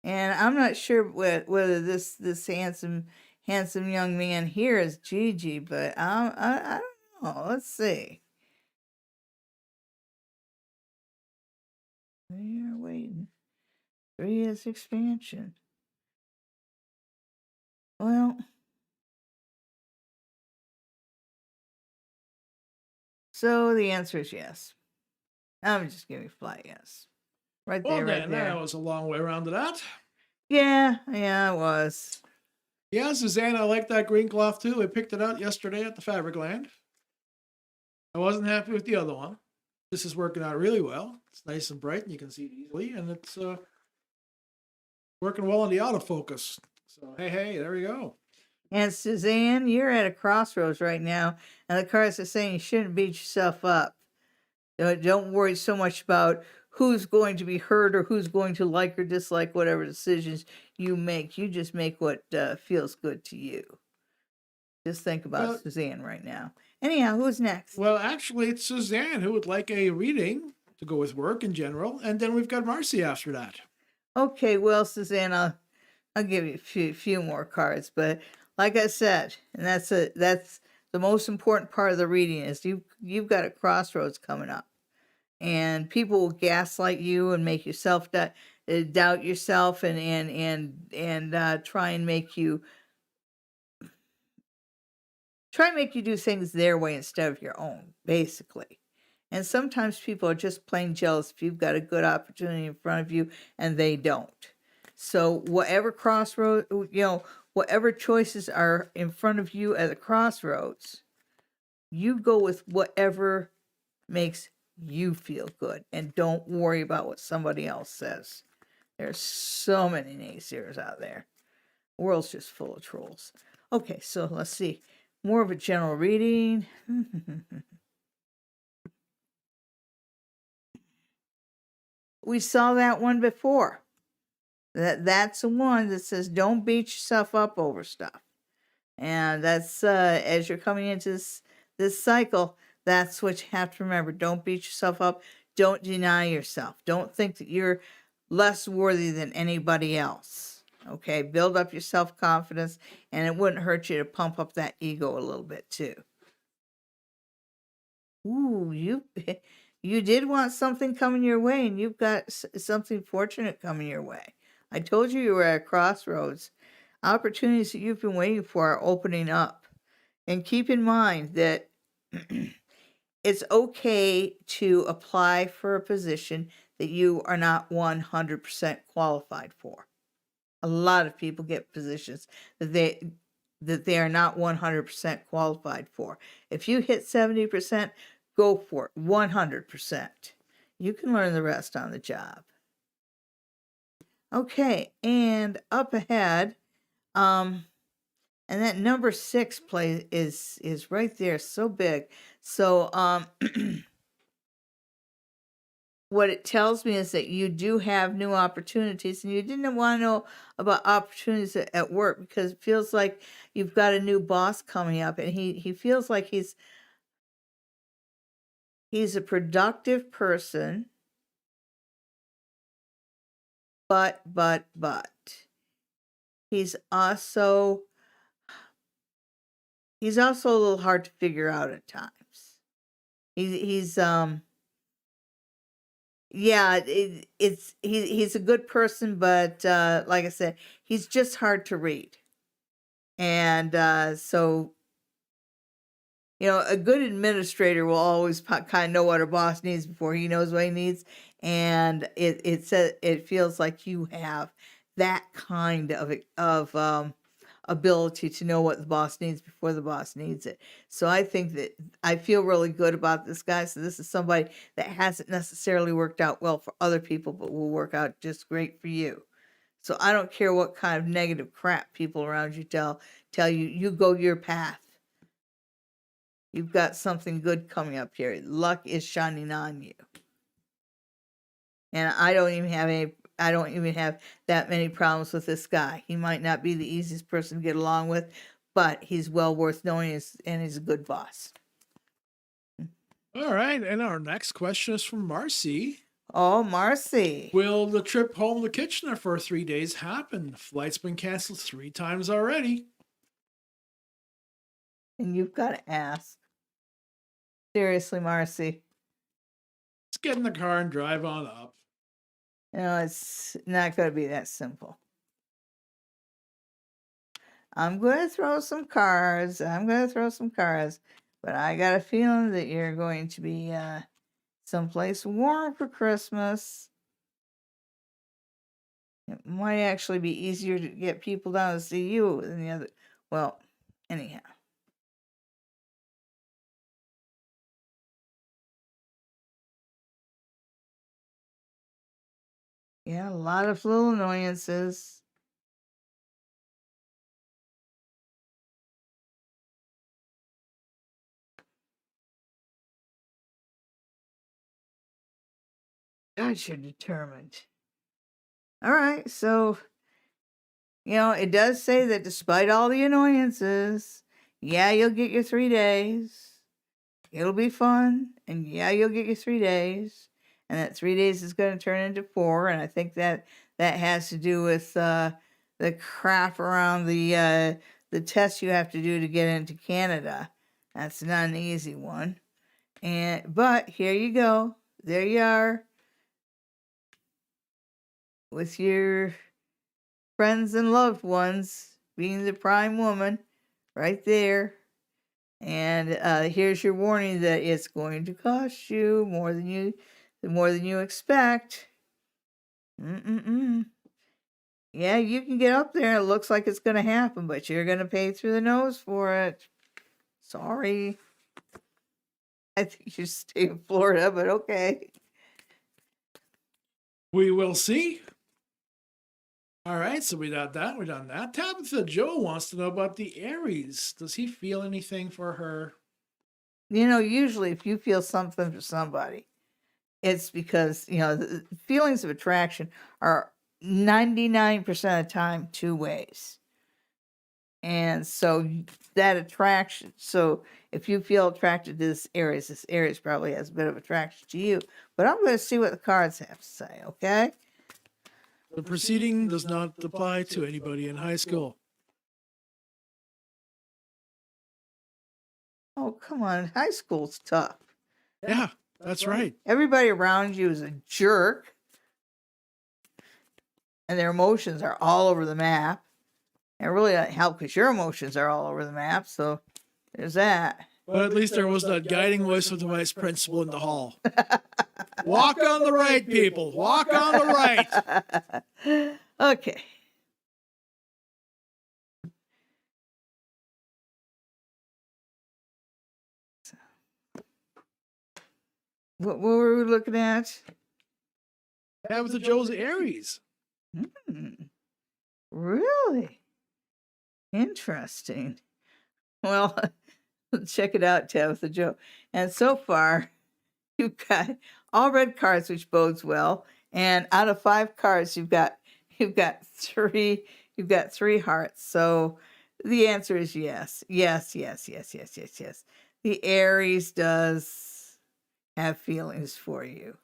B: and I'm not sure whether this handsome young man here is Gigi, but I don't know. Let's see. We are waiting. 3 is expansion. Well, so the answer is yes. I'm just giving flat yes. Right
A: Well,
B: there, right
A: then,
B: there.
A: that was a long way around to that.
B: Yeah, it was.
A: Yeah, Suzanne, I like that green cloth too. I picked it out yesterday at the Fabric Land. I wasn't happy with the other one. This is working out really well. It's nice and bright, and you can see it easily, and it's working well in the autofocus. So, hey, there we go.
B: And Suzanne, you're at a crossroads right now, and the cards are saying you shouldn't beat yourself up. Don't worry so much about who's going to be hurt or who's going to like or dislike whatever decisions you make. You just make what feels good to you. Just think about
A: Well,
B: Suzanne right now. Anyhow, who's next?
A: well, actually, it's Suzanne who would like a reading to go with work in general, and then we've got Marcy after that.
B: Okay, well, Suzanne, I'll give you a few more cards, but like I said, and that's the most important part of the reading is you've got a crossroads coming up, and people will gaslight you and make you doubt yourself and try and make you do things their way instead of your own, basically. And sometimes people are just plain jealous if you've got a good opportunity in front of you and they don't. So whatever whatever choices are in front of you at the crossroads, you go with whatever makes you feel good and don't worry about what somebody else says. There's so many naysayers out there. The world's just full of trolls. Okay, so let's see. More of a general reading. We saw that one before. That's the one that says don't beat yourself up over stuff. And that's as you're coming into this cycle, that's what you have to remember. Don't beat yourself up. Don't deny yourself. Don't think that you're less worthy than anybody else. Okay, build up your self-confidence, and it wouldn't hurt you to pump up that ego a little bit too. Ooh, you did want something coming your way, and you've got something fortunate coming your way. I told you were at a crossroads. Opportunities that you've been waiting for are opening up. And keep in mind that it's okay to apply for a position that you are not 100% qualified for. A lot of people get positions that they are not 100% qualified for. If you hit 70%, go for it 100%. You can learn the rest on the job. Okay, and up ahead, and that number 6 play is right there, so big. So what it tells me is that you do have new opportunities, and you didn't want to know about opportunities at work because it feels like you've got a new boss coming up, and he feels like he's a productive person, but he's also he's also a little hard to figure out at times. He's yeah, he's a good person, but like I said, he's just hard to read. And so, a good administrator will always kind of know what her boss needs before he knows what he needs. And it feels like you have that kind of ability to know what the boss needs before the boss needs it. So I think that I feel really good about this guy. So this is somebody that hasn't necessarily worked out well for other people, but will work out just great for you. So I don't care what kind of negative crap people around you tell you. You go your path. You've got something good coming up here. Luck is shining on you. And I don't even have that many problems with this guy. He might not be the easiest person to get along with, but he's well worth knowing, and he's a good boss.
A: All right. And our next question is from Marcy.
B: Oh, Marcy.
A: Will the trip home to Kitchener for 3 days happen? The flight's been canceled 3 times already.
B: And you've got to ask. Seriously, Marcy.
A: Let's get in the car and drive on up.
B: It's not going to be that simple. I'm going to throw some cars. But I got a feeling that you're going to be someplace warm for Christmas. It might actually be easier to get people down to see you than the other. Well, anyhow. Yeah, a lot of little annoyances. God, you're determined. All right, so, it does say that despite all the annoyances, yeah, you'll get your 3 days. It'll be fun, and yeah, you'll get your 3 days. And that 3 days is going to turn into 4, and I think that has to do with the crap around the test you have to do to get into Canada. That's not an easy one. But here you go. There you are with your friends and loved ones, being the prime woman right there. And here's your warning that it's going to cost you more than you expect. Yeah, you can get up there. It looks like it's going to happen, but you're going to pay through the nose for it. Sorry. I think you stay in Florida, but okay.
A: We will see. All right, so we got that. We done that. Tabitha Joe wants to know about the Aries. Does he feel anything for her?
B: Usually if you feel something for somebody, it's because, the feelings of attraction are 99% of the time 2 ways. And so that attraction, so if you feel attracted to this Aries probably has a bit of attraction to you. But I'm going to see what the cards have to say, okay?
A: The proceeding does not apply to anybody in high school.
B: Oh, come on. High school's tough.
A: Yeah, that's right.
B: Everybody around you is a jerk. And their emotions are all over the map. It really doesn't help because your emotions are all over the map. So there's that.
A: But at least there was that guiding voice of the vice principal in the hall. Walk on the right, people. Walk on the right.
B: Okay. What were we looking at?
A: Tabitha Joe's Aries.
B: Really? Interesting. Well, check it out, Tabitha Joe. And so far, you've got all red cards, which bodes well. And out of 5 cards, you've got 3 hearts. So the answer is yes. Yes, yes, yes, yes, yes, yes. The Aries does have feelings for you.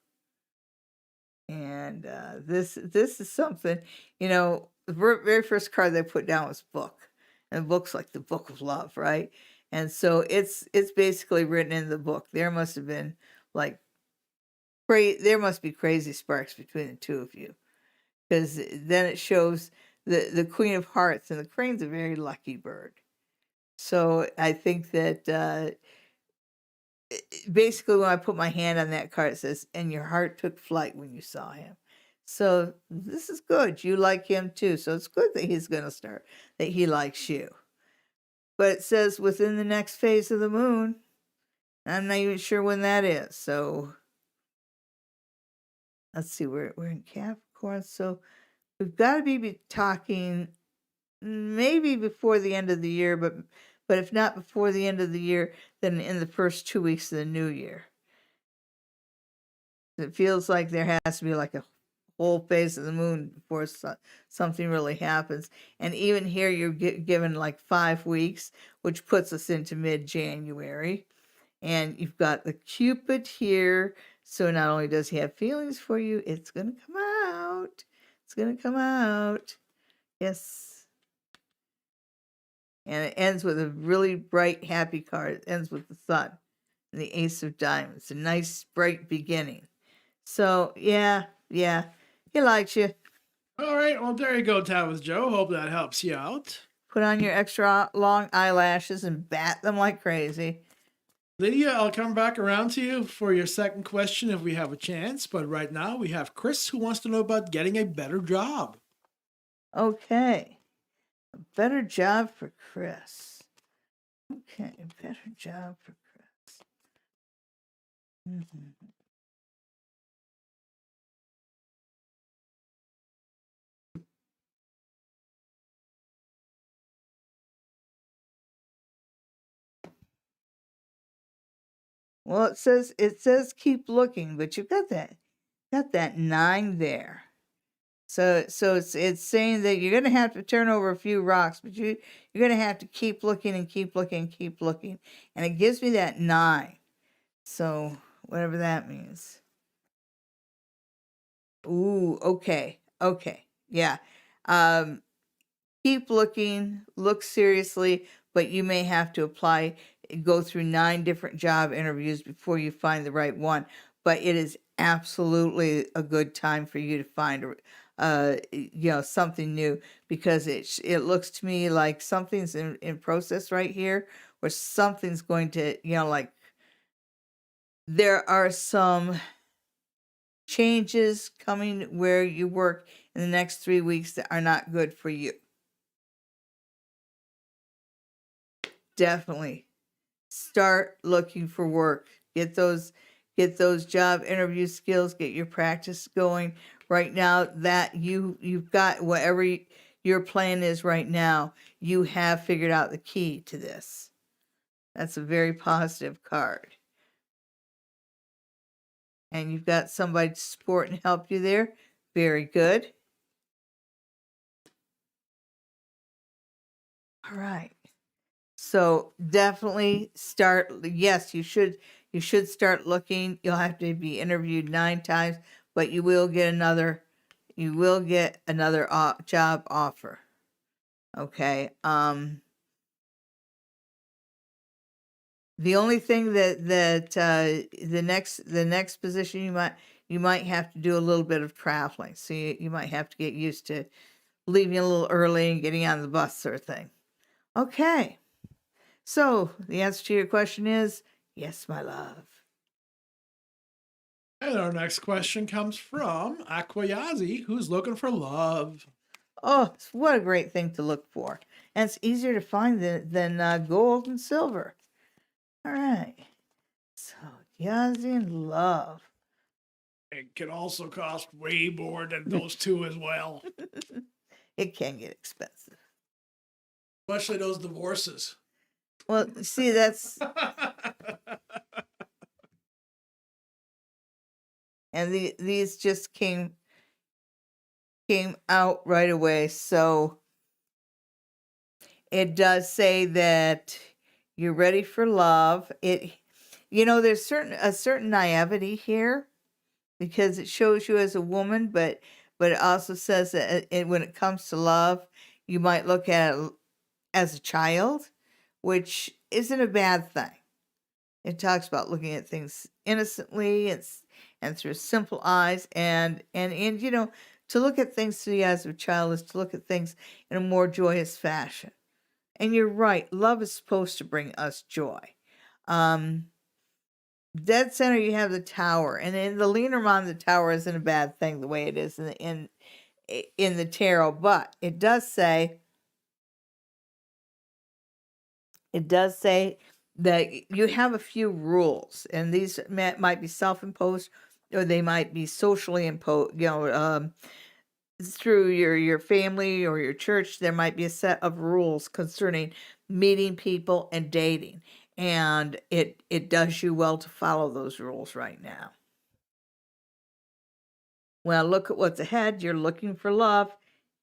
B: And this is something, the very first card they put down was book. And the book's like the book of love, right? And so it's basically written in the book. There must have been like there must be crazy sparks between the two of you, because then it shows the Queen of Hearts, and the crane's a very lucky bird. So I think that basically when I put my hand on that card, it says, "And your heart took flight when you saw him." So this is good. You like him too. So it's good that that he likes you. But it says within the next phase of the moon. I'm not even sure when that is. So let's see, we're in Capricorn. So we've got to be talking maybe before the end of the year, but if not before the end of the year, then in the first 2 weeks of the new year. It feels like there has to be like a whole phase of the moon before something really happens. And even here, you're given like 5 weeks, which puts us into mid-January. And you've got the Cupid here. So not only does he have feelings for you, it's going to come out. It's going to come out. Yes. And it ends with a really bright, happy card. It ends with the sun and the Ace of Diamonds. A nice, bright beginning. So, yeah, he likes you.
A: All right. Well, there you go, Tavis Joe. Hope that helps you out.
B: Put on your extra long eyelashes and bat them like crazy.
A: Lydia, I'll come back around to you for your second question if we have a chance. But right now, we have Chris who wants to know about getting a better job.
B: Okay. A better job for Chris. Okay, a better job for Chris. Mm-hmm. Well, it says keep looking, but you've got that 9 there. So it's saying that you're gonna have to turn over a few rocks, but you're gonna have to keep looking and keep looking and keep looking. And it gives me that 9. So whatever that means. Ooh, okay. Okay. Yeah. Keep looking, look seriously, but you may have to go through 9 different job interviews before you find the right one. But it is absolutely a good time for you to find, something new, because it looks to me like something's in process right here, where something's going to, like there are some changes coming where you work in the next 3 weeks that are not good for you. Definitely start looking for work. Get those job interview skills, get your practice going. Right now that you've got whatever your plan is right now, you have figured out the key to this. That's a very positive card. And you've got somebody to support and help you there. Very good. All right. So definitely start. Yes, you should start looking. You'll have to be interviewed 9 times, but you will get another job offer. Okay. The only thing that the next position you might have to do a little bit of traveling. So you might have to get used to leaving a little early and getting on the bus, sort of thing. Okay. So the answer to your question is yes, my love.
A: And our next question comes from Aquayazi, who's looking for love.
B: Oh, what a great thing to look for. And it's easier to find than gold and silver. All right. So, Yazi and love.
A: It can also cost way more than those two as well,
B: It can get expensive.
A: especially those divorces.
B: Well, see, that's And these just came out right away. So it does say that you're ready for love. There's a certain naivety here because it shows you as a woman, but it also says that when it comes to love, you might look at it as a child, which isn't a bad thing. It talks about looking at things innocently and through simple eyes, and to look at things through the eyes of a child is to look at things in a more joyous fashion. And you're right, love is supposed to bring us joy. Dead center, you have the Tower, and in the Lenormand, the Tower isn't a bad thing the way it is in the tarot, but it does say that you have a few rules, and these might be self-imposed or they might be socially imposed. Through your family or your church, there might be a set of rules concerning meeting people and dating, and it does you well to follow those rules right now. Well, look at what's ahead. You're looking for love.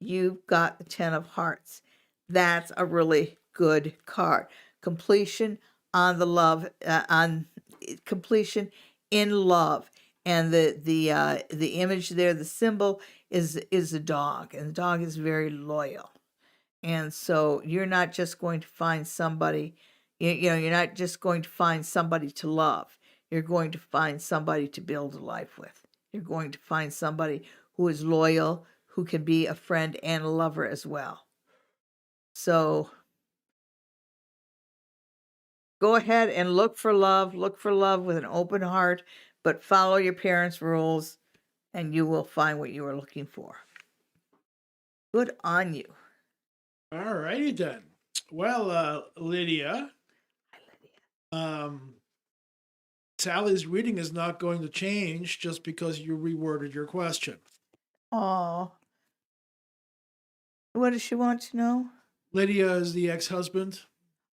B: You've got the 10 of Hearts. That's a really good card. Completion on the love, on completion in love, and the image there, the symbol is a dog, and the dog is very loyal. And so you're not just going to find somebody, you're not just going to find somebody to love. You're going to find somebody to build a life with. You're going to find somebody who is loyal, who can be a friend and a lover as well. So go ahead and look for love with an open heart, but follow your parents' rules and you will find what you are looking for. Good on you.
A: All righty then. Well, Lydia,
B: Hi, Lydia.
A: Sally's reading is not going to change just because you reworded your question.
B: Oh, what does she want to know?
A: Lydia is the ex-husband.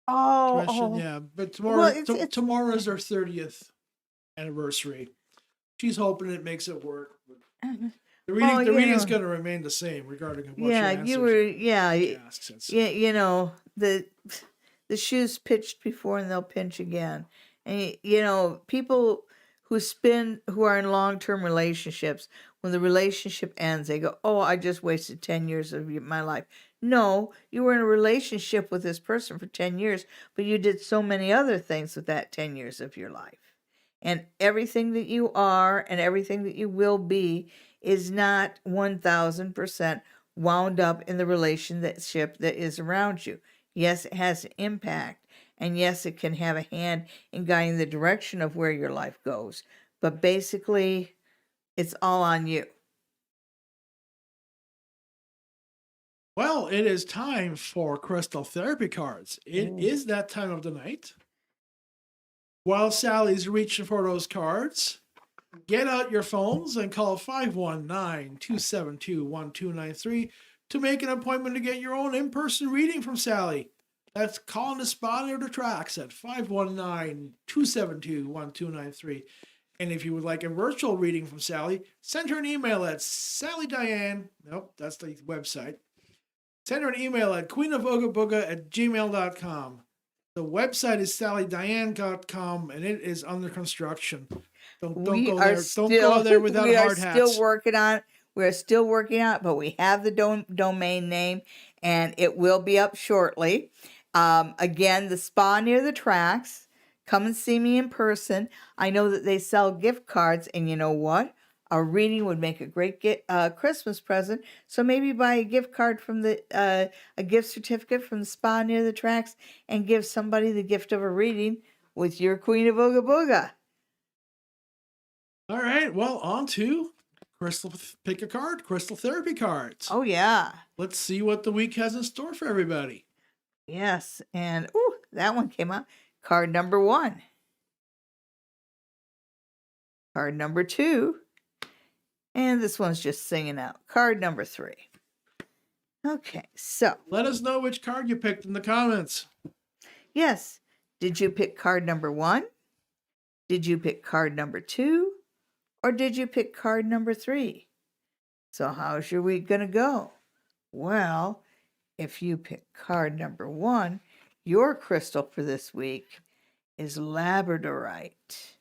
B: Oh.
A: Yeah, but
B: Well,
A: tomorrow is their 30th anniversary. She's hoping it makes it work. The reading is going to remain the same regarding what she answers. She asks.
B: The shoe's pitched before and they'll pinch again. And people who are in long-term relationships, when the relationship ends, they go, "Oh, I just wasted 10 years of my life." No, you were in a relationship with this person for 10 years, but you did so many other things with that 10 years of your life. And everything that you are and everything that you will be is not 1000% wound up in the relationship that is around you. Yes, it has an impact. And yes, it can have a hand in guiding the direction of where your life goes. But basically, it's all on you.
A: Well, it is time for crystal therapy cards. It is that time of the night. While Sally's reaching for those cards, get out your phones and call 519-272-1293 to make an appointment to get your own in-person reading from Sally. That's calling the spot near the tracks at 519-272-1293. And if you would like a virtual reading from Sally, send her an email at Sally Diane. Nope, that's the website. Send her an email at queenofoogaboga@gmail.com. The website is sallydiane.com and it is under construction. Don't go there. Don't go there without hard hats.
B: We are still working on it. We're still working on it, but we have the domain name and it will be up shortly. Again, the spa near the tracks. Come and see me in person. I know that they sell gift cards, and you know what? A reading would make a great Christmas present. So maybe buy a gift card from a gift certificate from the spa near the tracks and give somebody the gift of a reading with your Queen of Ooga Booga.
A: All right. Well, on to pick a card, crystal therapy cards.
B: Oh, yeah.
A: Let's see what the week has in store for everybody.
B: Yes. And, that one came out. Card number 1. Card number 2. And this one's just singing out. Card number 3. Okay, so.
A: Let us know which card you picked in the comments.
B: Yes. Did you pick card number 1? Did you pick card number 2? Or did you pick card number 3? So how's your week going to go? Well, if you pick card number 1, your crystal for this week is labradorite,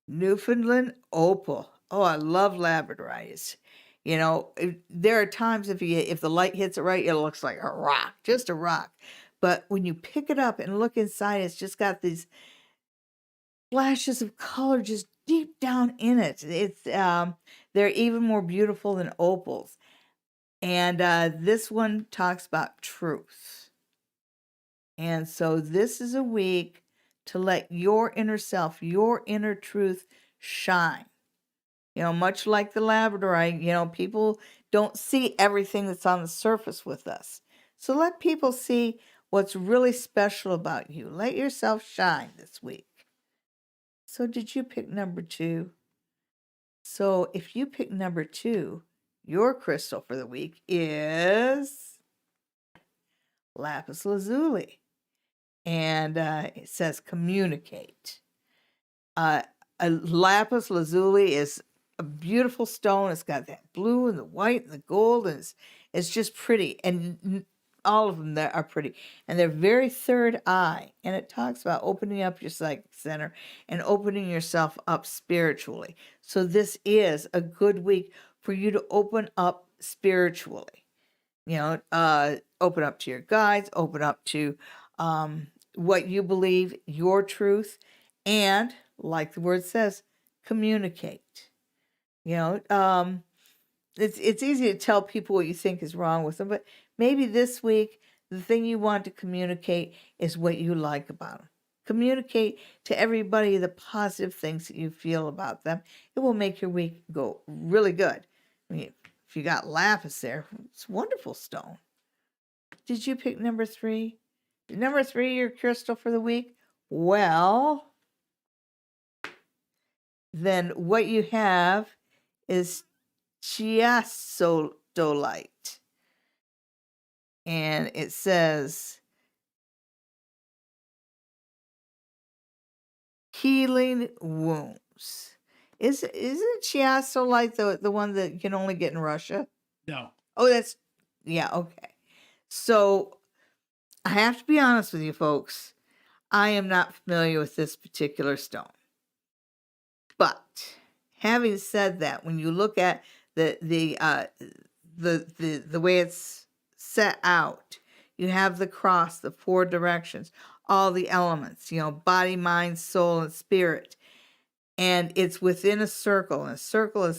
B: Newfoundland opal. Oh, I love labradorite. You know, there are times if the light hits it right, it looks like a rock, just a rock. But when you pick it up and look inside, it's just got these flashes of color just deep down in it. They're even more beautiful than opals. And this one talks about truth. And so this is a week to let your inner self, your inner truth shine. You know, much like the labradorite, you know, people don't see everything that's on the surface with us. So let people see what's really special about you. Let yourself shine this week. So did you pick number 2? So if you pick number 2, your crystal for the week is lapis lazuli. And it says communicate. A lapis lazuli is a beautiful stone. It's got that blue and the white and the gold, and it's just pretty. And all of them that are pretty. And they're very third eye. And it talks about opening up your psychic center and opening yourself up spiritually. So this is a good week for you to open up spiritually. You know, open up to your guides, open up to what you believe, your truth, and like the word says, communicate. You know, it's easy to tell people what you think is wrong with them, but maybe this week the thing you want to communicate is what you like about them. Communicate to everybody the positive things that you feel about them. It will make your week go really good. I mean, if you got lapis there, it's a wonderful stone. Did you pick number 3? Number 3, your crystal for the week? Well, then what you have is chiassolite. And it says healing wounds. Isn't chiassolite the one that you can only get in Russia?
A: No.
B: Oh, yeah, okay. So I have to be honest with you folks. I am not familiar with this particular stone. But having said that, when you look at the way it's set out, you have the cross, the 4 directions, all the elements, you know, body, mind, soul, and spirit. And it's within a circle. And a circle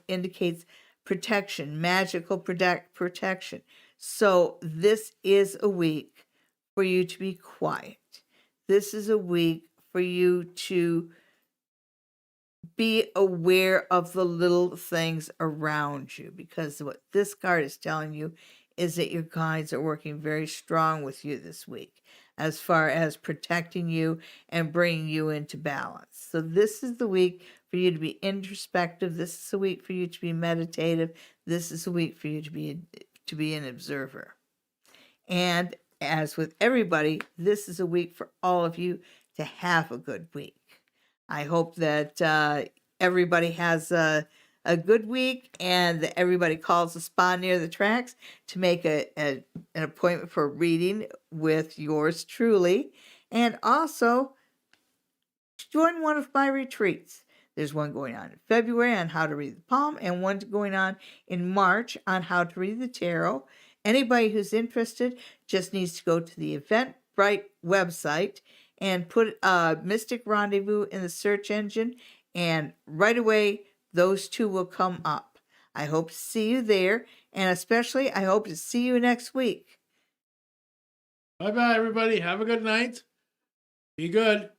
B: indicates protection, magical protection. So this is a week for you to be quiet. This is a week for you to be aware of the little things around you, because what this card is telling you is that your guides are working very strong with you this week as far as protecting you and bringing you into balance. So this is the week for you to be introspective. This is a week for you to be meditative. This is a week for you to be an observer. And as with everybody, this is a week for all of you to have a good week. I hope that everybody has a good week and that everybody calls a spa near the tracks to make an appointment for a reading with yours truly. And also join one of my retreats. There's one going on in February on how to read the palm, and one going on in March on how to read the tarot. Anybody who's interested just needs to go to the Eventbrite website and put Mystic Rendezvous in the search engine, and right away those 2 will come up. I hope to see you there, and especially I hope to see you next week.
A: Bye-bye, everybody. Have a good night. Be good.